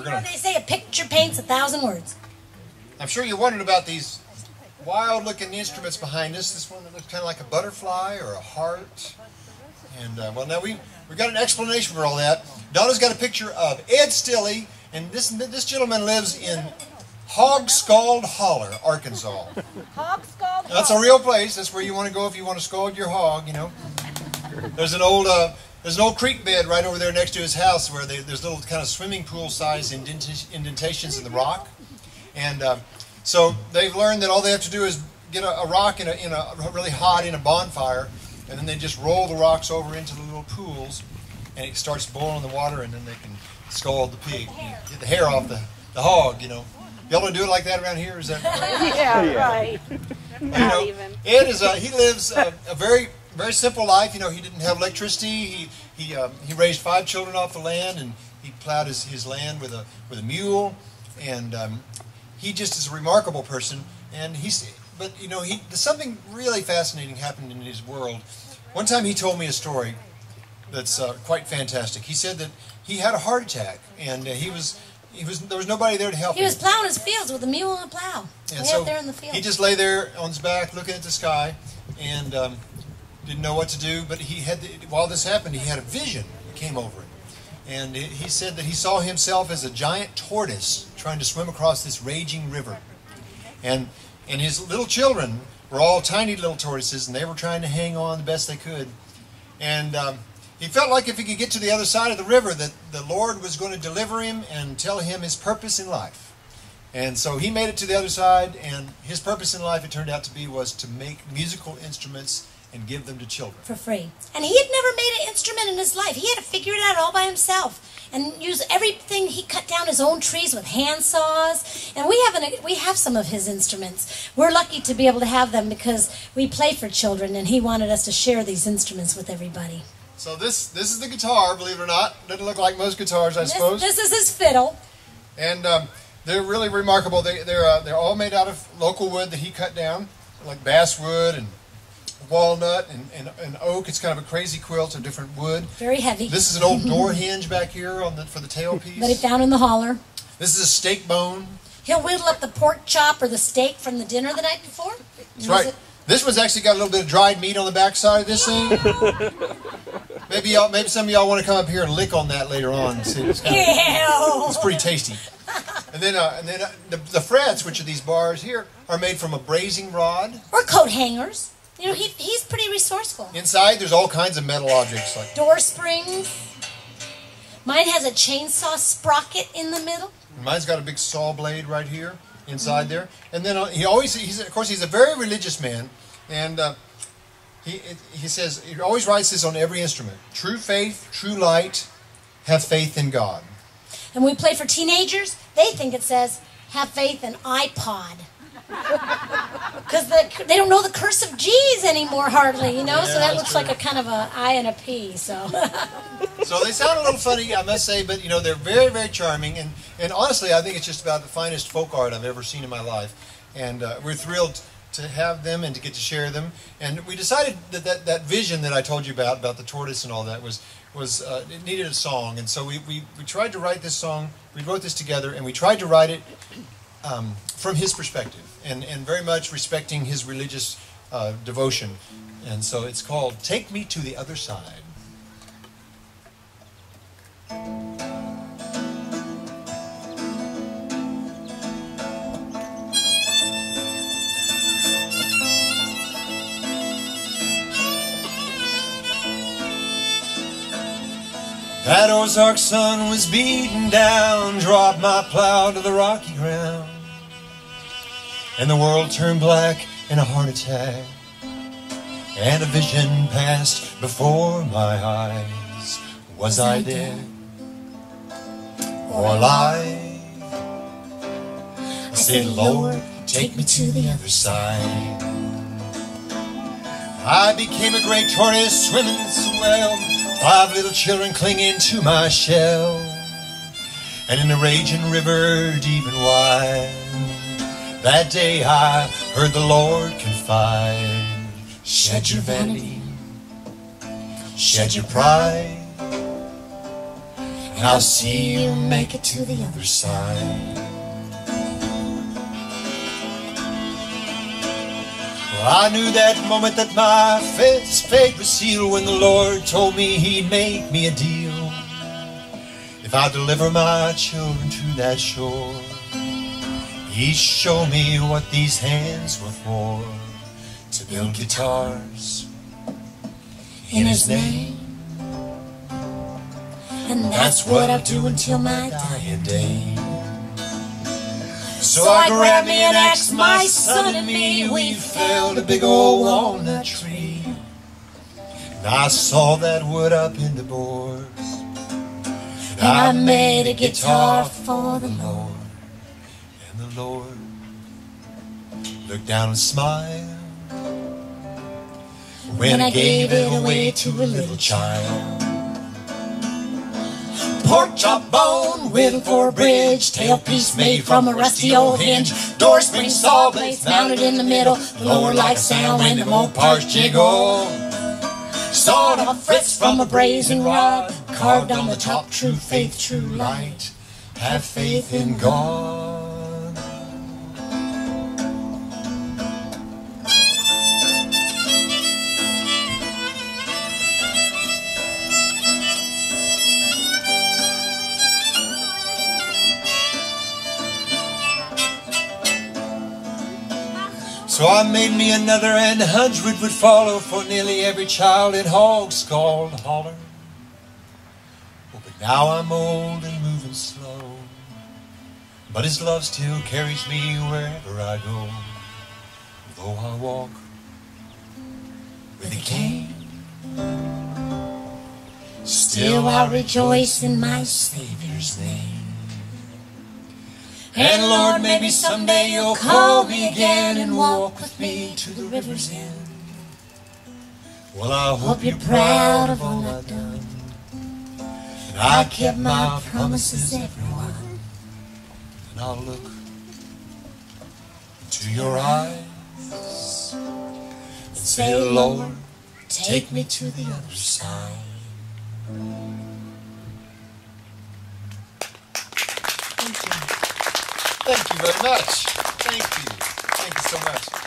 They say a picture paints 1,000 words. I'm sure you wondered about these wild-looking instruments behind us. This one that looks kind of like a butterfly or a heart. And, well, now we've got an explanation for all that. Donna's got a picture of Ed Stilley, and this gentleman lives in Hog-Scald Holler, Arkansas. Hog-Scald Holler. That's a real place. That's where you want to go if you want to scald your hog, you know. There's an old creek bed right over there next to his house where there's little kind of swimming pool-sized indentations in the rock. And so they've learned that all they have to do is get a rock really hot in a bonfire, and then they just roll the rocks over into the little pools, and it starts boiling the water, and then they can scald the pig, get the hair off the hog, you know. Y'all don't do it like that around here? Is that right? Yeah, right. Not even. Ed is he lives a very simple life. You know, he didn't have electricity. He raised 5 children off the land, and he plowed his land with a mule, and he just is a remarkable person. And but you know, something really fascinating happened in his world. One time he told me a story that's quite fantastic. He said that he had a heart attack, and there was nobody there to help him. He was plowing his fields with a mule and a plow. And way so up there in the field. he just lay there on his back looking at the sky, and didn't know what to do. But while this happened, he had a vision that came over him. And he said that he saw himself as a giant tortoise trying to swim across this raging river. And his little children were all tiny little tortoises, and they were trying to hang on the best they could. And he felt like if he could get to the other side of the river, that the Lord was going to deliver him and tell him his purpose in life. And so he made it to the other side, and his purpose in life, it turned out to be, was to make musical instruments and give them to children. For free. And he had never made an instrument in his life. He had to figure it out all by himself and use everything. He cut down his own trees with hand saws. And we have some of his instruments. We're lucky to be able to have them because we play for children, and he wanted us to share these instruments with everybody. So this is the guitar, believe it or not. Doesn't look like most guitars, I suppose. This is his fiddle. And they're really remarkable. They're all made out of local wood that he cut down, like basswood and walnut and oak. It's kind of a crazy quilt of different wood. Very heavy. This is an old door hinge back here for the tailpiece. That he found in the holler. This is a steak bone. He'll whittle up the pork chop or the steak from the dinner the night before. That's right. This one's actually got a little bit of dried meat on the back side of this thing. Maybe some of y'all want to come up here and lick on that later on. See, it's pretty tasty. And then the frets, which are these bars here, are made from a brazing rod. Or coat hangers. You know, he's pretty resourceful. Inside, there's all kinds of metal objects. Like door springs. Mine has a chainsaw sprocket in the middle. Mine's got a big saw blade right here, inside there. And then of course, he's a very religious man. And he says, he always writes this on every instrument. True faith, true light, have faith in God. And when we play for teenagers, they think it says, have faith in iPod. Because they don't know the curse of G's anymore, hardly, you know? Yeah, so that looks true. Like a kind of a I and a P, so. So they sound a little funny, I must say, but, you know, they're very, very charming. And honestly, I think it's just about the finest folk art I've ever seen in my life. And we're thrilled to have them and to get to share them. And we decided that vision that I told you about the tortoise and all that, it needed a song. And so we tried to write this song. We wrote this together, and we tried to write it from his perspective, and very much respecting his religious devotion. And so it's called Take Me to the Other Side. That Ozark sun was beating down, dropped my plow to the rocky ground, and the world turned black in a heart attack, and a vision passed before my eyes. Was I dead or alive? I said, Lord, take me to the other side. I became a great tortoise swimming so well, 5 little children clinging to my shell, and in the raging river deep and wide, that day I heard the Lord confide, shed your vanity, shed your pride, and I'll see you make it to the other side. Well, I knew that moment that my fate was sealed when the Lord told me He'd make me a deal. If I deliver my children to that shore, He'd show me what these hands were for, to build guitars in His name. And that's what I'll do until my dying day. So I grabbed me an axe, my son and me, we felled a big old walnut tree. And I saw that wood up into boards, and I made a guitar for the Lord. And the Lord looked down and smiled when I gave it away to a little child. Pork chop bone, whittled for a bridge, tailpiece made from a rusty old hinge, door spring saw blades mounted in the middle, the lower like sound when the Mopars jiggle. Sawed off frets from a brazen rod, carved on the top, true faith, true light, have faith in God. So I made me another, and 100 would follow, for nearly every child in Hogs called holler. Oh, but now I'm old and moving slow, but His love still carries me wherever I go. Though I walk with a cane, still I rejoice in my Savior's name. And Lord, maybe someday You'll call me again and walk with me to the river's end. Well, I hope you're proud of all I've done, and I kept my promises, everyone. And I'll look into your eyes and say, Lord, take me to the other side. Thank you very much. Thank you. Thank you so much.